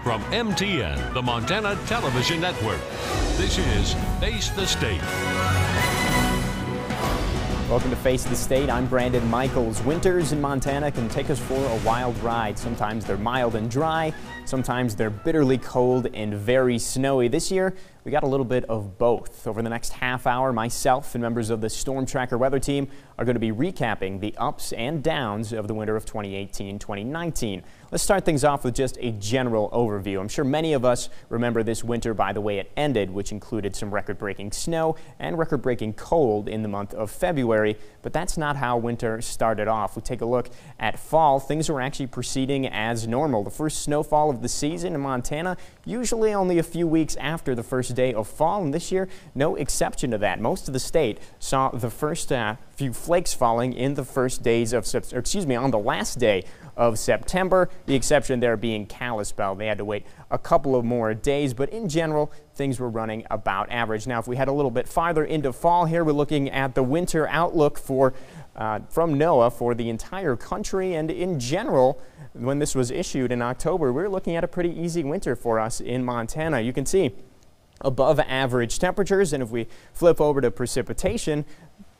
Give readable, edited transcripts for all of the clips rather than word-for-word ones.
From MTN, the Montana Television Network, this is Face the State. Welcome to Face the State. I'm Brandon Michaels. Winters in Montana can take us for a wild ride. Sometimes they're mild and dry. Sometimes they're bitterly cold and very snowy. This year, we got a little bit of both. Over the next half hour, myself and members of the STORMTracker weather team are going to be recapping the ups and downs of the winter of 2018-2019. Let's start things off with just a general overview. I'm sure many of us remember this winter by the way it ended, which included some record-breaking snow and record-breaking cold in the month of February, but that's not how winter started off. We take a look at fall. Things were actually proceeding as normal. The first snowfall of the season in Montana, usually only a few weeks after the first day of fall, and this year, no exception to that. Most of the state saw the first few flakes falling in the first days of, on the last day of September. The exception there being Kalispell. They had to wait a couple of more days, but in general, things were running about average. Now, if we head a little bit farther into fall here, we're looking at the winter outlook for from NOAA for the entire country, and in general, when this was issued in October, we're looking at a pretty easy winter for us in Montana. You can see above average temperatures, and if we flip over to precipitation,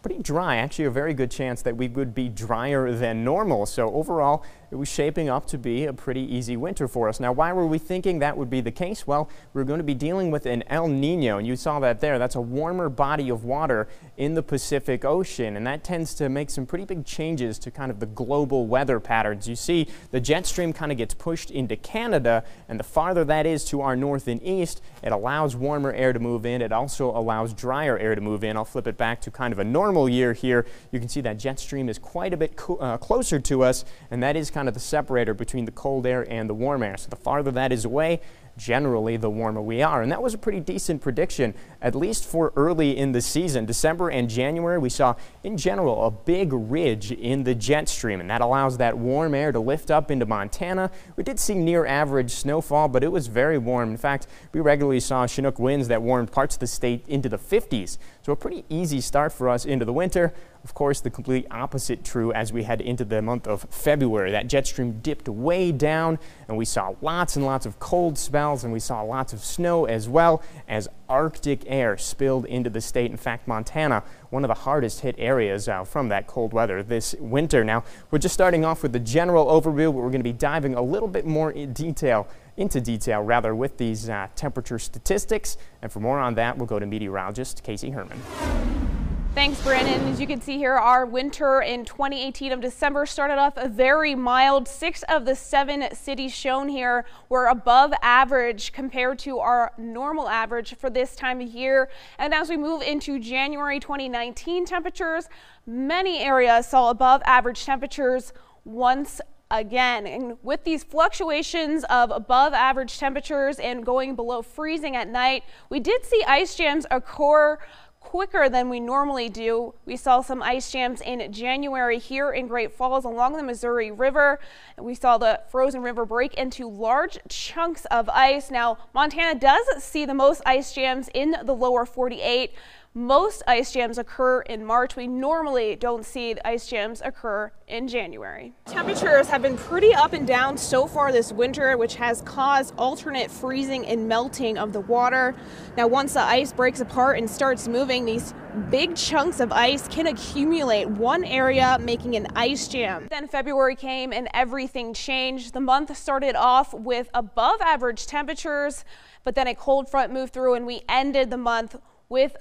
pretty dry. Actually, a very good chance that we would be drier than normal. So overall, it was shaping up to be a pretty easy winter for us. Now, why were we thinking that would be the case? Well, we're going to be dealing with an El Nino, and you saw that there. That's a warmer body of water in the Pacific Ocean, and that tends to make some pretty big changes to kind of the global weather patterns. You see, the jet stream kind of gets pushed into Canada, and the farther that is to our north and east, it allows warmer air to move in. It also allows drier air to move in. I'll flip it back to kind of a normal year here. You can see that jet stream is quite a bit closer to us, and that is kind of the separator between the cold air and the warm air. So the farther that is away, generally the warmer we are. And that was a pretty decent prediction, at least for early in the season. December and January, we saw in general a big ridge in the jet stream, and that allows that warm air to lift up into Montana. We did see near average snowfall, but it was very warm. In fact, we regularly saw Chinook winds that warmed parts of the state into the 50s. So a pretty easy start for us into the winter. Of course, the complete opposite true as we head into the month of February. That jet stream dipped way down, and we saw lots and lots of cold spells, and we saw lots of snow as well as Arctic air spilled into the state. In fact, Montana, one of the hardest hit areas from that cold weather this winter. Now, we're just starting off with the general overview, but we're going to be diving a little bit more into detail with these temperature statistics. And for more on that, we'll go to meteorologist Casey Herman. Thanks, Brandon. As you can see here, our winter in 2018 of December started off very mild. 6 of the 7 cities shown here were above average compared to our normal average for this time of year. And as we move into January 2019 temperatures, many areas saw above average temperatures once again. And with these fluctuations of above average temperatures and going below freezing at night, we did see ice jams occur quicker than we normally do. We saw some ice jams in January here in Great Falls along the Missouri River. We saw the frozen river break into large chunks of ice. Now, Montana does see the most ice jams in the lower 48. Most ice jams occur in March. We normally don't see the ice jams occur in January. Temperatures have been pretty up and down so far this winter, which has caused alternate freezing and melting of the water. Now, once the ice breaks apart and starts moving, these big chunks of ice can accumulate one area, making an ice jam. Then February came and everything changed. The month started off with above average temperatures, but then a cold front moved through and we ended the month with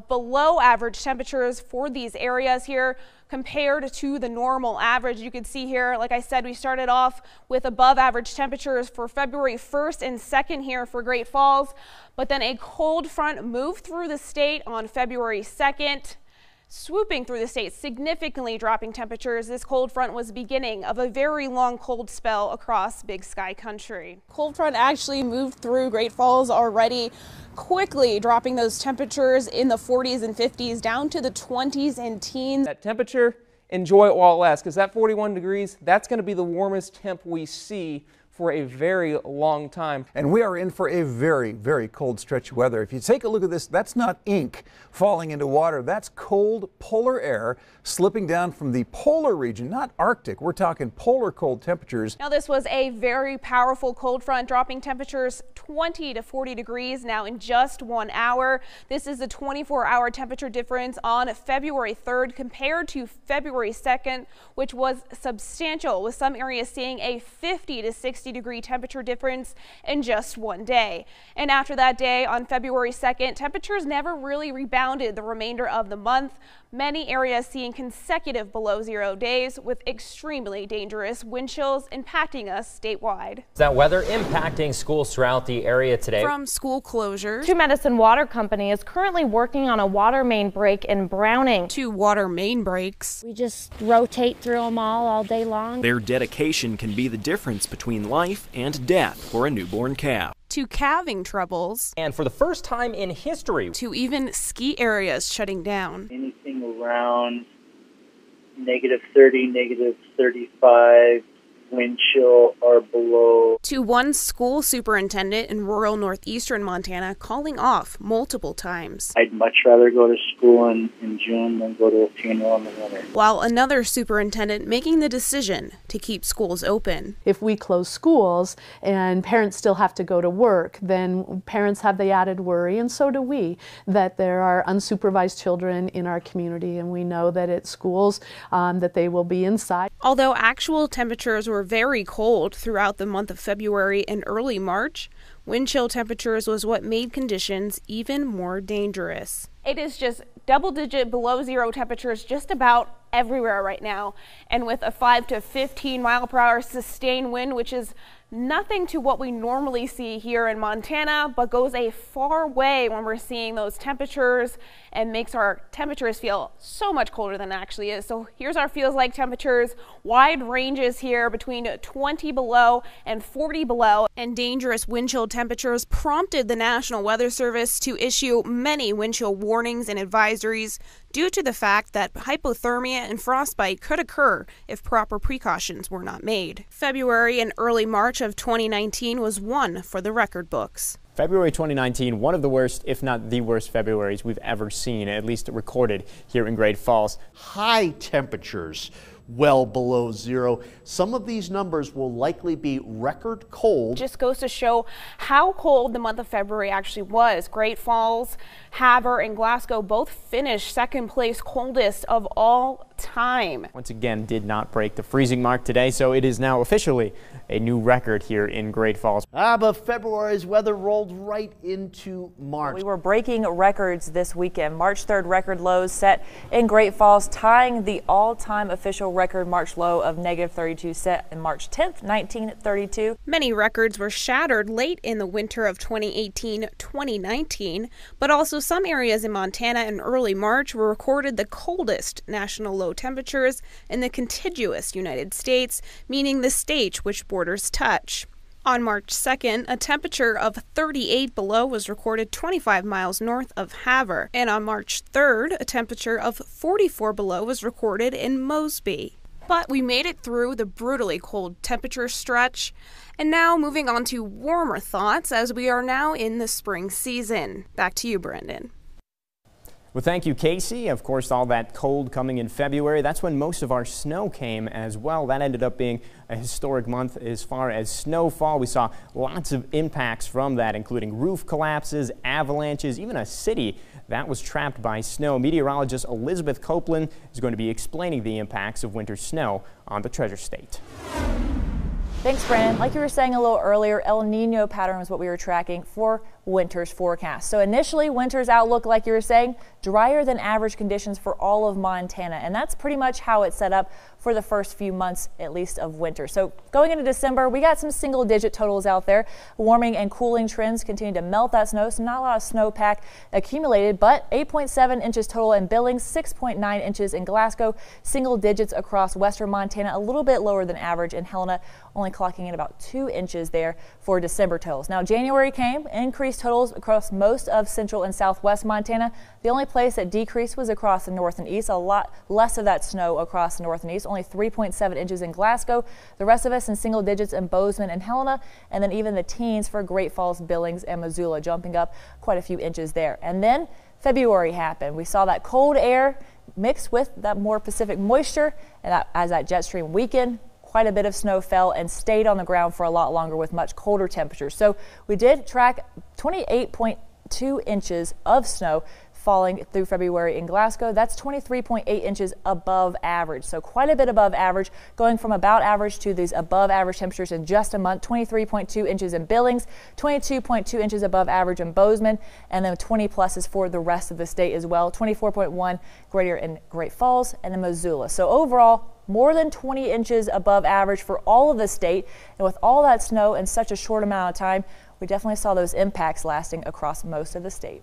below average temperatures for these areas here compared to the normal average. You can see here, like I said, we started off with above average temperatures for February 1st and 2nd here for Great Falls, but then a cold front moved through the state on February 2nd. Swooping through the state, significantly dropping temperatures. This cold front was the beginning of a very long cold spell across Big Sky country. Cold front actually moved through Great Falls already, quickly dropping those temperatures in the 40s and 50s down to the 20s and teens. That temperature, enjoy it while it lasts, because that 41 degrees, that's going to be the warmest temp we see for a very long time. And we are in for a very, very cold stretch of weather. If you take a look at this, that's not ink falling into water. That's cold polar air slipping down from the polar region, not Arctic. We're talking polar cold temperatures. Now, this was a very powerful cold front, dropping temperatures 20 to 40 degrees now in just 1 hour. This is the 24-hour temperature difference on February 3rd compared to February 2nd, which was substantial, with some areas seeing a 50 to 60 degree temperature difference in just one day. And after that day on February 2nd, temperatures never really rebounded the remainder of the month. Many areas seeing consecutive below zero days with extremely dangerous wind chills impacting us statewide. That weather impacting schools throughout the area today. From school closures. Two Medicine Water Company is currently working on a water main break in Browning. To water main breaks. We just rotate through them all day long. Their dedication can be the difference between life and death for a newborn calf. To calving troubles. And for the first time in history. To even ski areas shutting down. Anything around -30, -35 wind chill or below. To one school superintendent in rural northeastern Montana calling off multiple times. I'd much rather go to school in June than go to a funeral in the winter. While another superintendent making the decision to keep schools open. If we close schools and parents still have to go to work, then parents have the added worry, and so do we, that there are unsupervised children in our community, and we know that at schools that they will be inside. Although actual temperatures were very cold throughout the month of February and early March, wind chill temperatures was what made conditions even more dangerous. It is just double-digit below zero temperatures just about everywhere right now, and with a 5 to 15 mile per hour sustained wind, which is nothing to what we normally see here in Montana, but goes a far way when we're seeing those temperatures and makes our temperatures feel so much colder than it actually is. So here's our feels like temperatures, wide ranges here between 20 below and 40 below, and dangerous wind chill temperatures prompted the National Weather Service to issue many wind chill warnings and advisories due to the fact that hypothermia and frostbite could occur if proper precautions were not made. February and early March of 2019 was one for the record books. February 2019, one of the worst, if not the worst Februaries we've ever seen, at least recorded here in Great Falls. High temperatures, well below zero. Some of these numbers will likely be record cold. Just goes to show how cold the month of February actually was. Great Falls, Havre, and Glasgow both finished second place coldest of all time. Once again, did not break the freezing mark today, so it is now officially a new record here in Great Falls. But February's weather rolled right into March. We were breaking records this weekend. March 3rd record lows set in Great Falls, tying the all-time official record March low of -32 set in March 10th, 1932. Many records were shattered late in the winter of 2018-2019, but also some areas in Montana in early March were recorded the coldest national low temperatures in the contiguous United States, meaning the state which borders touch. On March 2nd, a temperature of 38 below was recorded 25 miles north of Havre, and on March 3rd, a temperature of 44 below was recorded in Mosby. But we made it through the brutally cold temperature stretch, and now moving on to warmer thoughts as we are now in the spring season. Back to you, Brendan. Well, thank you, Casey. Of course, all that cold coming in February, that's when most of our snow came as well. That ended up being a historic month as far as snowfall. We saw lots of impacts from that, including roof collapses, avalanches, even a city that was trapped by snow. Meteorologist Elizabeth Copeland is going to be explaining the impacts of winter snow on the Treasure State. Thanks, Brandon. Like you were saying a little earlier, El Nino pattern was what we were tracking for winter's forecast. So initially, winter's outlook, like you were saying, drier than average conditions for all of Montana. And that's pretty much how it's set up for the first few months, at least, of winter. So going into December, we got some single-digit totals out there. Warming and cooling trends continue to melt that snow, so not a lot of snowpack accumulated, but 8.7 inches total in Billings, 6.9 inches in Glasgow, single digits across western Montana, a little bit lower than average in Helena, only clocking in about 2 inches there for December totals. Now, January came, increased totals across most of central and southwest Montana. The only place that decreased was across the north and east, a lot less of that snow across the north and east, only 3.7 inches in Glasgow. The rest of us in single digits in Bozeman and Helena, and then even the teens for Great Falls, Billings, and Missoula, jumping up quite a few inches there. And then February happened. We saw that cold air mixed with that more Pacific moisture, and as that jet stream weakened, quite a bit of snow fell and stayed on the ground for a lot longer with much colder temperatures. So we did track 28.2 inches of snow falling through February in Glasgow. That's 23.8 inches above average. So quite a bit above average, going from about average to these above average temperatures in just a month. 23.2 inches in Billings, 22.2 inches above average in Bozeman, and then 20 pluses for the rest of the state as well. 24.1 greater in Great Falls and in Missoula. So overall, more than 20 inches above average for all of the state. And with all that snow in such a short amount of time, we definitely saw those impacts lasting across most of the state.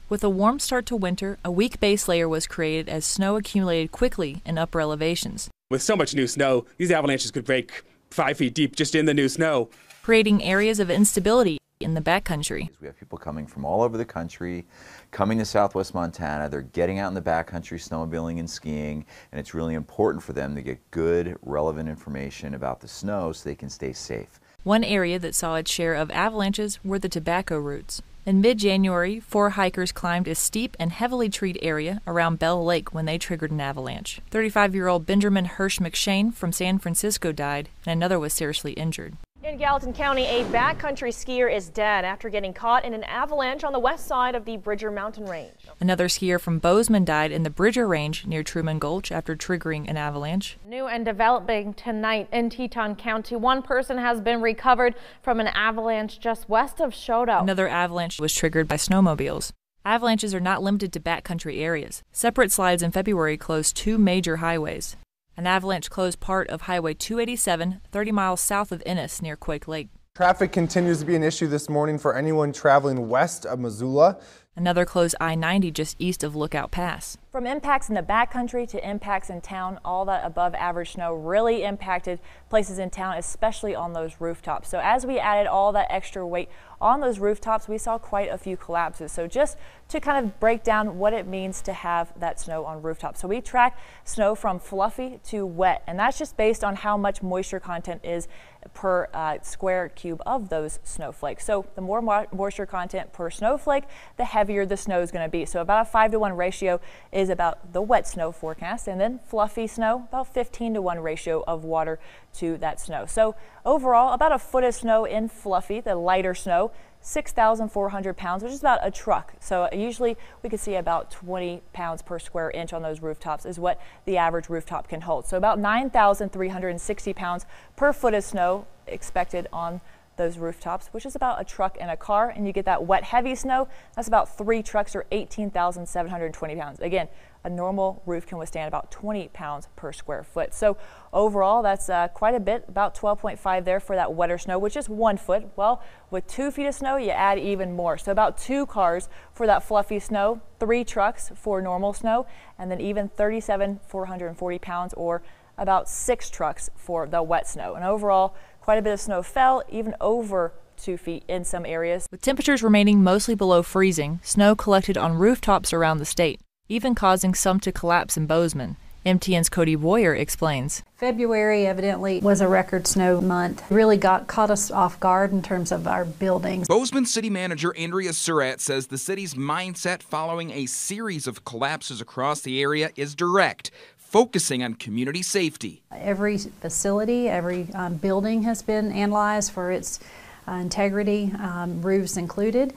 With a warm start to winter, a weak base layer was created as snow accumulated quickly in upper elevations. With so much new snow, these avalanches could break 5 feet deep just in the new snow, creating areas of instability in the backcountry. We have people coming from all over the country, coming to southwest Montana. They're getting out in the backcountry snowmobiling and skiing, and it's really important for them to get good, relevant information about the snow so they can stay safe. One area that saw its share of avalanches were the tobacco roots. In mid-January, 4 hikers climbed a steep and heavily treed area around Bell Lake when they triggered an avalanche. 35-year-old Benjamin Hirsch McShane from San Francisco died, and another was seriously injured. In Gallatin County, a backcountry skier is dead after getting caught in an avalanche on the west side of the Bridger Mountain Range. Another skier from Bozeman died in the Bridger Range near Truman Gulch after triggering an avalanche. New and developing tonight in Teton County, one person has been recovered from an avalanche just west of Shodo. Another avalanche was triggered by snowmobiles. Avalanches are not limited to backcountry areas. Separate slides in February closed 2 major highways. An avalanche closed part of Highway 287, 30 miles south of Ennis near Quake Lake. Traffic continues to be an issue this morning for anyone traveling west of Missoula. Another closed I-90 just east of Lookout Pass. From impacts in the backcountry to impacts in town, all that above average snow really impacted places in town, especially on those rooftops. So as we added all that extra weight on those rooftops, we saw quite a few collapses. So just to kind of break down what it means to have that snow on rooftops. So we track snow from fluffy to wet, and that's just based on how much moisture content is per square cube of those snowflakes. So the more moisture content per snowflake, the heavier the snow is going to be. So about a 5-to-1 ratio is about the wet snow forecast, and then fluffy snow, about 15-to-1 ratio of water to that snow. So overall, about a foot of snow in fluffy, the lighter snow, 6,400 pounds, which is about a truck. So usually we could see about 20 pounds per square inch on those rooftops is what the average rooftop can hold. So about 9,360 pounds per foot of snow expected on those rooftops, which is about a truck and a car. And you get that wet heavy snow, that's about 3 trucks or 18,720 pounds. Again, a normal roof can withstand about 20 pounds per square foot. So overall, that's quite a bit, about 12.5 there for that wetter snow, which is 1 foot. Well, with 2 feet of snow, you add even more. So about 2 cars for that fluffy snow, 3 trucks for normal snow, and then even 37,440 pounds or about 6 trucks for the wet snow. And overall, quite a bit of snow fell, even over 2 feet in some areas. With temperatures remaining mostly below freezing, snow collected on rooftops around the state, even causing some to collapse in Bozeman. MTN's Cody Boyer explains. February evidently was a record snow month. Really caught us off guard in terms of our buildings. Bozeman City Manager Andrea Surratt says the city's mindset following a series of collapses across the area is direct, focusing on community safety. Every facility, every building has been analyzed for its integrity, roofs included.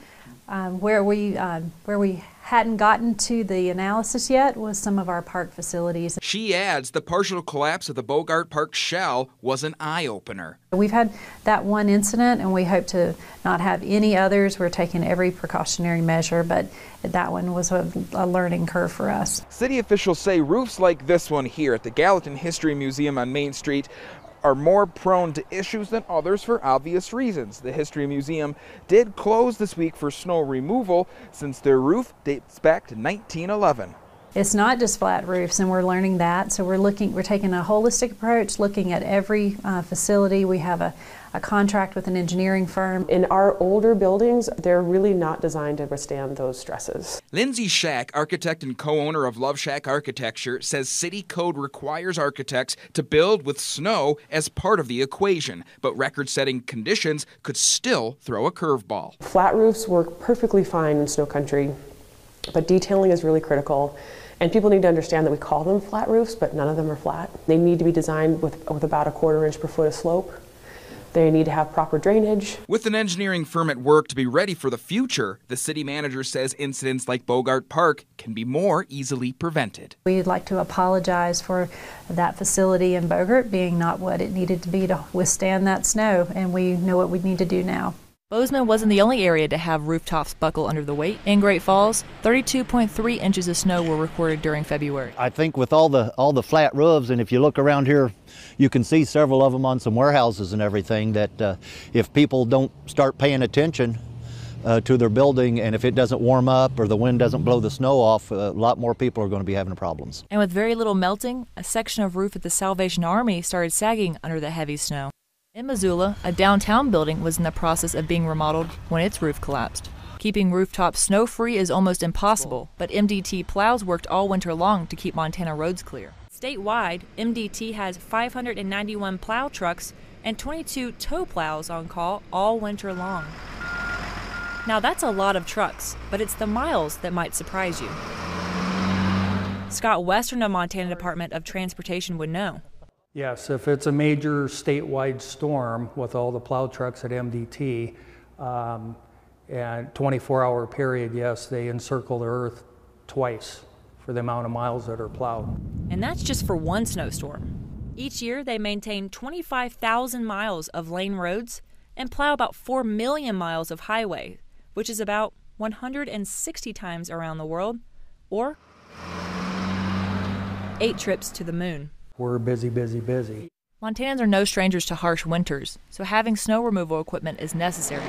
Where we hadn't gotten to the analysis yet was some of our park facilities. She adds the partial collapse of the Bogart Park shell was an eye-opener. We've had that one incident and we hope to not have any others. We're taking every precautionary measure, but that one was a learning curve for us. City officials say roofs like this one here at the Gallatin History Museum on Main Street are more prone to issues than others for obvious reasons. The History Museum did close this week for snow removal since their roof dates back to 1911. It's not just flat roofs, and we're learning that. So we're taking a holistic approach, looking at every facility. We have a a contract with an engineering firm. In our older buildings, they're really not designed to withstand those stresses. Lindsay Shack, architect and co-owner of Love Shack Architecture, says city code requires architects to build with snow as part of the equation, but record-setting conditions could still throw a curveball. Flat roofs work perfectly fine in snow country, but detailing is really critical. And people need to understand that we call them flat roofs, but none of them are flat. They need to be designed with about 1/4 inch per foot of slope. They need to have proper drainage. With an engineering firm at work to be ready for the future, the city manager says incidents like Bogart Park can be more easily prevented. We'd like to apologize for that facility in Bogart being not what it needed to be to withstand that snow, and we know what we need to do now. Bozeman wasn't the only area to have rooftops buckle under the weight. In Great Falls, 32.3 inches of snow were recorded during February. I think with all the flat roofs, and if you look around here, you can see several of them on some warehouses and everything, that if people don't start paying attention to their building, and if it doesn't warm up or the wind doesn't blow the snow off, a lot more people are going to be having problems. And with very little melting, a section of roof at the Salvation Army started sagging under the heavy snow. In Missoula, a downtown building was in the process of being remodeled when its roof collapsed. Keeping rooftops snow-free is almost impossible, but MDT plows worked all winter long to keep Montana roads clear. Statewide, MDT has 591 plow trucks and 22 tow plows on call all winter long. Now that's a lot of trucks, but it's the miles that might surprise you. Scott West from the Montana Department of Transportation would know. Yes, if it's a major statewide storm with all the plow trucks at MDT, and 24-hour period, yes, they encircle the earth twice for the amount of miles that are plowed. And that's just for one snowstorm. Each year, they maintain 25,000 miles of lane roads and plow about 4 million miles of highway, which is about 160 times around the world, or 8 trips to the moon. We're busy, busy, busy. Montanans are no strangers to harsh winters, so having snow removal equipment is necessary.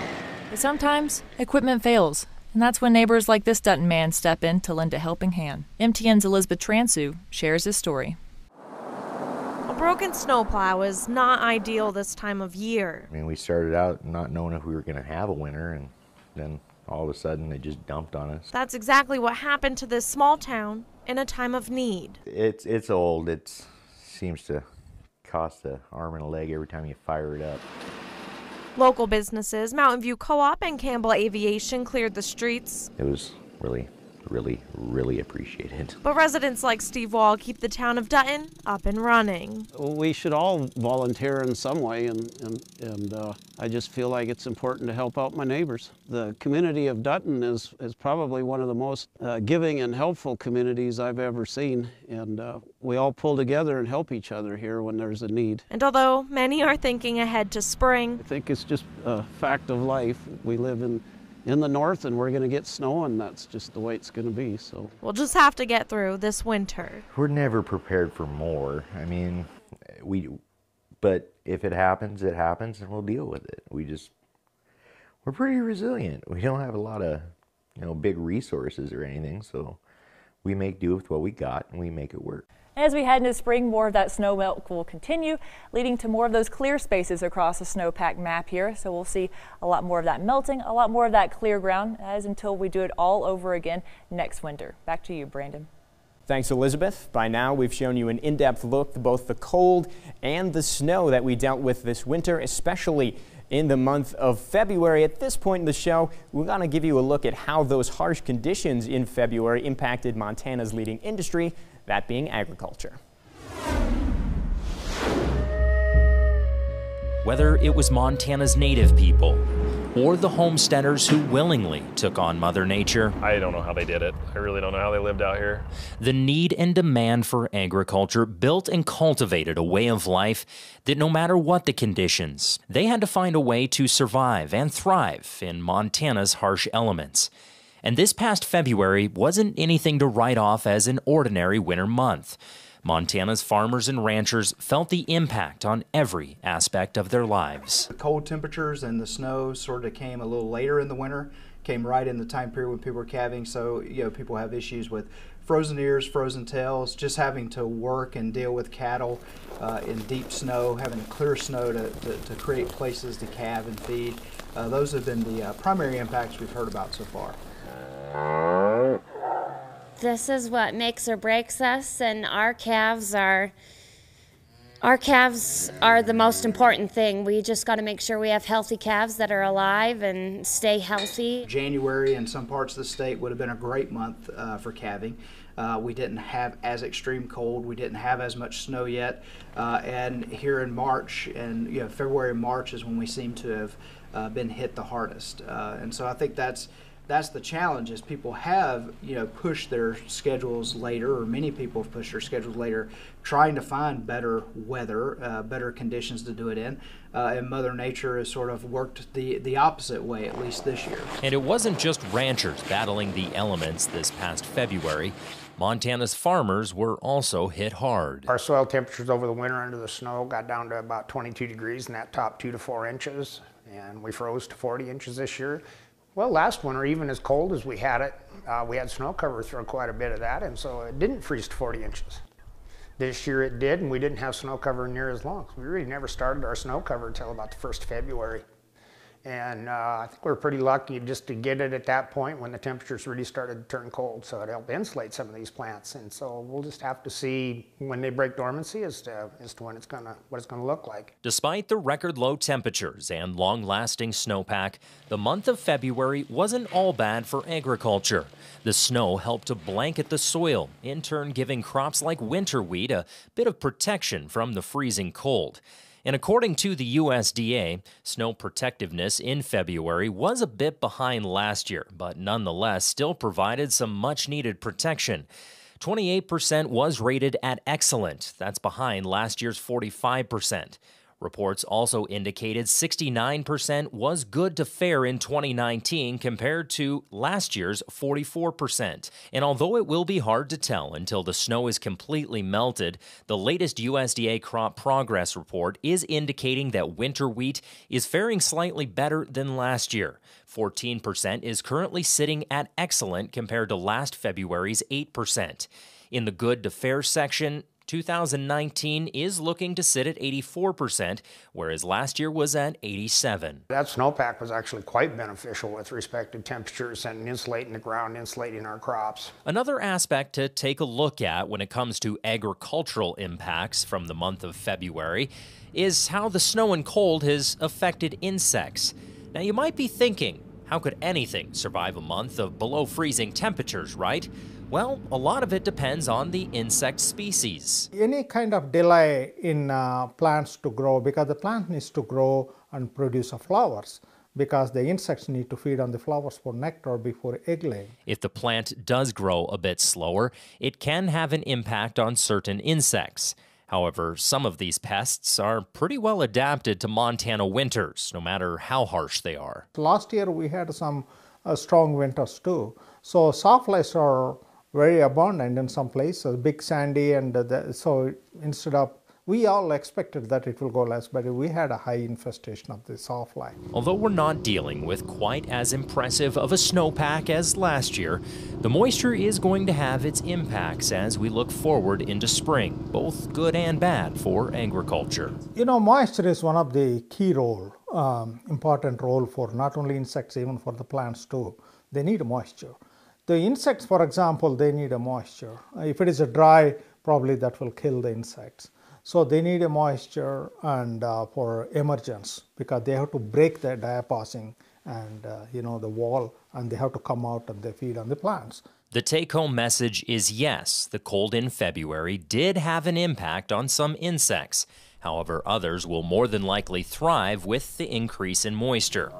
But sometimes, equipment fails, and that's when neighbors like this Dutton man step in to lend a helping hand. MTN's Elizabeth Transu shares his story. A broken snowplow is not ideal this time of year. I mean, we started out not knowing if we were going to have a winter, and then all of a sudden it just dumped on us. That's exactly what happened to this small town in a time of need. It's old. It seems to cost an arm and a leg every time you fire it up. Local businesses, Mountain View Co-op and Campbell Aviation cleared the streets. It was really appreciated. But residents like Steve Wall keep the town of Dutton up and running. We should all volunteer in some way, and I just feel like it's important to help out my neighbors. The community of Dutton is probably one of the most giving and helpful communities I've ever seen, and we all pull together and help each other here when there's a need. And although many are thinking ahead to spring, I think it's just a fact of life. We live in the north, and we're going to get snow, and that's just the way it's going to be. So we'll just have to get through this winter. We're never prepared for more. I mean, but if it happens, and we'll deal with it. We're pretty resilient. We don't have a lot of, big resources or anything, so we make do with what we got, and we make it work. As we head into spring, more of that snow melt will continue, leading to more of those clear spaces across the snowpack map here. So we'll see a lot more of that melting, a lot more of that clear ground, as until we do it all over again next winter. Back to you, Brandon. Thanks, Elizabeth. By now, we've shown you an in-depth look at both the cold and the snow that we dealt with this winter, especially in the month of February. At this point in the show, we're going to give you a look at how those harsh conditions in February impacted Montana's leading industry, that being agriculture. Whether it was Montana's native people or the homesteaders who willingly took on Mother Nature, I don't know how they did it. I really don't know how they lived out here. The need and demand for agriculture built and cultivated a way of life that no matter what the conditions, they had to find a way to survive and thrive in Montana's harsh elements. And this past February wasn't anything to write off as an ordinary winter month. Montana's farmers and ranchers felt the impact on every aspect of their lives. The cold temperatures and the snow sort of came a little later in the winter, came right in the time period when people were calving, so people have issues with frozen ears, frozen tails, just having to work and deal with cattle in deep snow, having to clear snow to create places to calve and feed. Those have been the primary impacts we've heard about so far. This is what makes or breaks us, and our calves are the most important thing. We just got to make sure we have healthy calves that are alive and stay healthy. January in some parts of the state would have been a great month for calving. We didn't have as extreme cold. We didn't have as much snow yet. And here in March, and February and March is when we seem to have been hit the hardest. And so I think that's the challenge, is people have pushed their schedules later, or many people have pushed their schedules later, trying to find better weather, better conditions to do it in. And Mother Nature has sort of worked the opposite way, at least this year. And it wasn't just ranchers battling the elements this past February. Montana's farmers were also hit hard. Our soil temperatures over the winter under the snow got down to about 22 degrees in that top 2 to 4 inches, and we froze to 40 inches this year. Well, last winter, even as cold as we had snow cover through quite a bit of that, and so it didn't freeze to 40 inches. This year it did, and we didn't have snow cover near as long. We really never started our snow cover until about the 1st of February. And I think we're pretty lucky just to get it at that point when the temperatures really started to turn cold, so it helped insulate some of these plants. And so we'll just have to see when they break dormancy as to what it's gonna look like. Despite the record low temperatures and long-lasting snowpack, the month of February wasn't all bad for agriculture. The snow helped to blanket the soil, in turn giving crops like winter wheat a bit of protection from the freezing cold. And according to the USDA, snow protectiveness in February was a bit behind last year, but nonetheless still provided some much-needed protection. 28% was rated at excellent. That's behind last year's 45%. Reports also indicated 69% was good to fair in 2019 compared to last year's 44%. And although it will be hard to tell until the snow is completely melted, the latest USDA crop progress report is indicating that winter wheat is faring slightly better than last year. 14% is currently sitting at excellent compared to last February's 8%. In the good to fair section, 2019 is looking to sit at 84%, whereas last year was at 87%. That snowpack was actually quite beneficial with respect to temperatures and insulating the ground, insulating our crops. Another aspect to take a look at when it comes to agricultural impacts from the month of February is how the snow and cold has affected insects. Now you might be thinking, how could anything survive a month of below freezing temperatures, right? Well, a lot of it depends on the insect species. Any kind of delay in plants to grow, because the plant needs to grow and produce flowers, because the insects need to feed on the flowers for nectar before egg laying. If the plant does grow a bit slower, it can have an impact on certain insects. However, some of these pests are pretty well adapted to Montana winters, no matter how harsh they are. Last year we had some strong winters too. So sawflies are very abundant in some places, big sandy, and so instead of, we all expected that it will go less, but we had a high infestation of the sawfly. Although we're not dealing with quite as impressive of a snowpack as last year, the moisture is going to have its impacts as we look forward into spring, both good and bad for agriculture. You know, moisture is one of the key important role for not only insects, even for the plants too. They need moisture. The insects, for example, they need a moisture. If it is a dry, probably that will kill the insects. So they need a moisture and for emergence, because they have to break their diapassing and the wall, and they have to come out and they feed on the plants. The take-home message is yes, the cold in February did have an impact on some insects. However, others will more than likely thrive with the increase in moisture.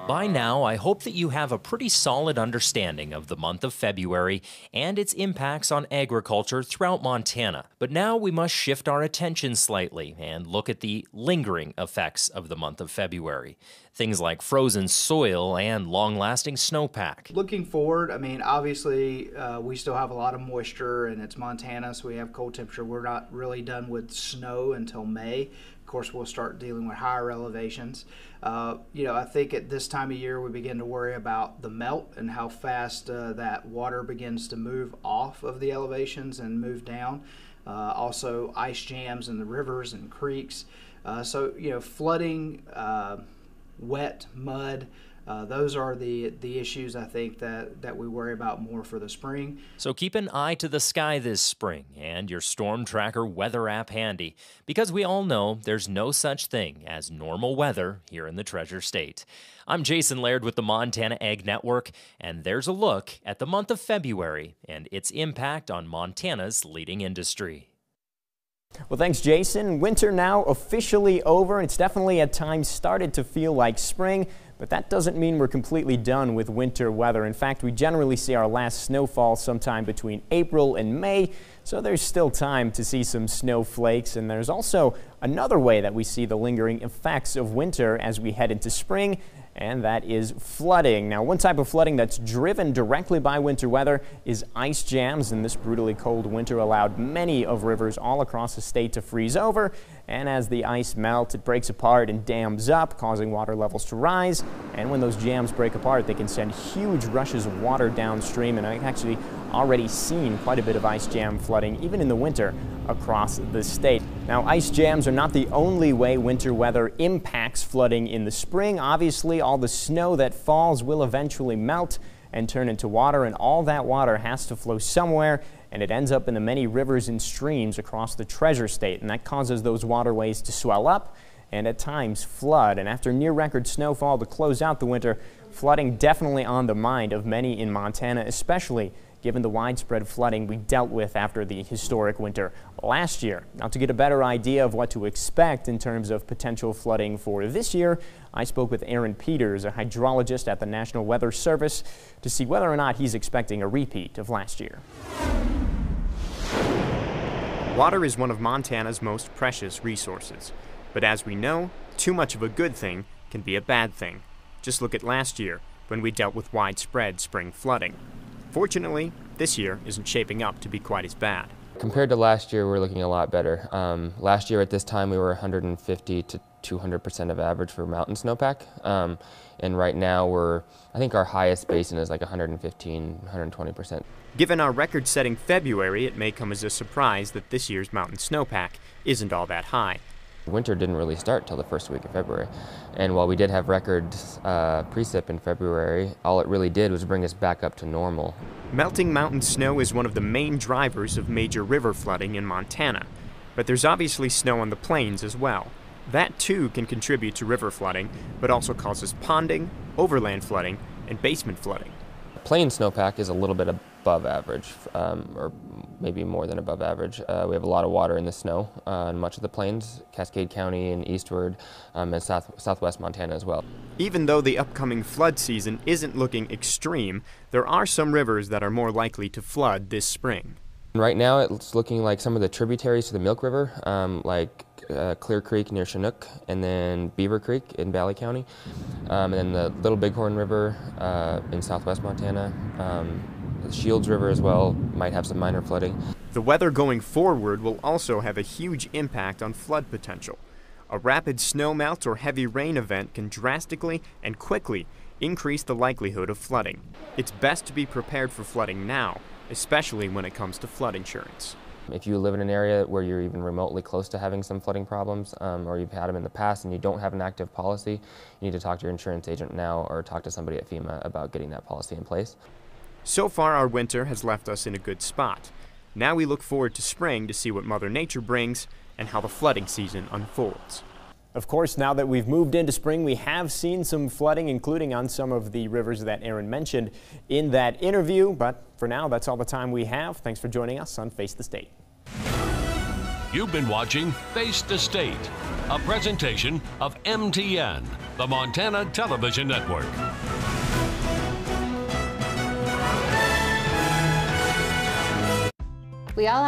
By now, I hope that you have a pretty solid understanding of the month of February and its impacts on agriculture throughout Montana. But now we must shift our attention slightly and look at the lingering effects of the month of February. Things like frozen soil and long-lasting snowpack. Looking forward, I mean, obviously we still have a lot of moisture, and it's Montana, so we have cold temperature. We're not really done with snow until May. course, we'll start dealing with higher elevations. I think at this time of year we begin to worry about the melt and how fast that water begins to move off of the elevations and move down. Also ice jams in the rivers and creeks. Flooding, wet, mud, those are the issues I think that we worry about more for the spring. So keep an eye to the sky this spring and your STORMTracker weather app handy, because we all know there's no such thing as normal weather here in the Treasure State. I'm Jason Laird with the Montana Ag Network, and there's a look at the month of February and its impact on Montana's leading industry. Well, thanks, Jason. Winter now officially over. It's definitely at times started to feel like spring, but that doesn't mean we're completely done with winter weather. In fact, we generally see our last snowfall sometime between April and May, so there's still time to see some snowflakes. And there's also another way that we see the lingering effects of winter as we head into spring, and that is flooding. Now, one type of flooding that's driven directly by winter weather is ice jams, and this brutally cold winter allowed many of rivers all across the state to freeze over, and as the ice melts, it breaks apart and dams up, causing water levels to rise. And when those jams break apart, they can send huge rushes of water downstream, and I've actually already seen quite a bit of ice jam flooding even in the winter across the state. Now, ice jams are not the only way winter weather impacts flooding in the spring. Obviously, all the snow that falls will eventually melt and turn into water, and all that water has to flow somewhere, and it ends up in the many rivers and streams across the Treasure State, and that causes those waterways to swell up and at times flood. And after near-record snowfall to close out the winter, flooding definitely on the mind of many in Montana, especially given the widespread flooding we dealt with after the historic winter last year. Now, to get a better idea of what to expect in terms of potential flooding for this year, I spoke with Aaron Peters, a hydrologist at the National Weather Service, to see whether or not he's expecting a repeat of last year. Water is one of Montana's most precious resources, but as we know, too much of a good thing can be a bad thing. Just look at last year, when we dealt with widespread spring flooding. Fortunately, this year isn't shaping up to be quite as bad. Compared to last year, we're looking a lot better. Last year at this time, we were 150 to 200% of average for mountain snowpack. And right now, I think our highest basin is like 115, 120%. Given our record-setting February, it may come as a surprise that this year's mountain snowpack isn't all that high. Winter didn't really start till the first week of February. And while we did have record precip in February, all it really did was bring us back up to normal. Melting mountain snow is one of the main drivers of major river flooding in Montana. But there's obviously snow on the plains as well. That too can contribute to river flooding, but also causes ponding, overland flooding, and basement flooding. Plain snowpack is a little bit above average, or maybe more than above average. We have a lot of water in the snow in much of the plains, Cascade County and eastward, and southwest Montana as well. Even though the upcoming flood season isn't looking extreme, there are some rivers that are more likely to flood this spring. Right now it's looking like some of the tributaries to the Milk River, like Clear Creek near Chinook, and then Beaver Creek in Valley County, and then the Little Bighorn River in southwest Montana. The Shields River as well might have some minor flooding. The weather going forward will also have a huge impact on flood potential. A rapid snowmelt or heavy rain event can drastically and quickly increase the likelihood of flooding. It's best to be prepared for flooding now, especially when it comes to flood insurance. If you live in an area where you're even remotely close to having some flooding problems, or you've had them in the past and you don't have an active policy, you need to talk to your insurance agent now or talk to somebody at FEMA about getting that policy in place. So far, our winter has left us in a good spot. Now we look forward to spring to see what Mother Nature brings and how the flooding season unfolds. Of course, now that we've moved into spring, we have seen some flooding, including on some of the rivers that Aaron mentioned in that interview. But for now, that's all the time we have. Thanks for joining us on Face the State. You've been watching Face the State, a presentation of MTN, the Montana Television Network. We all have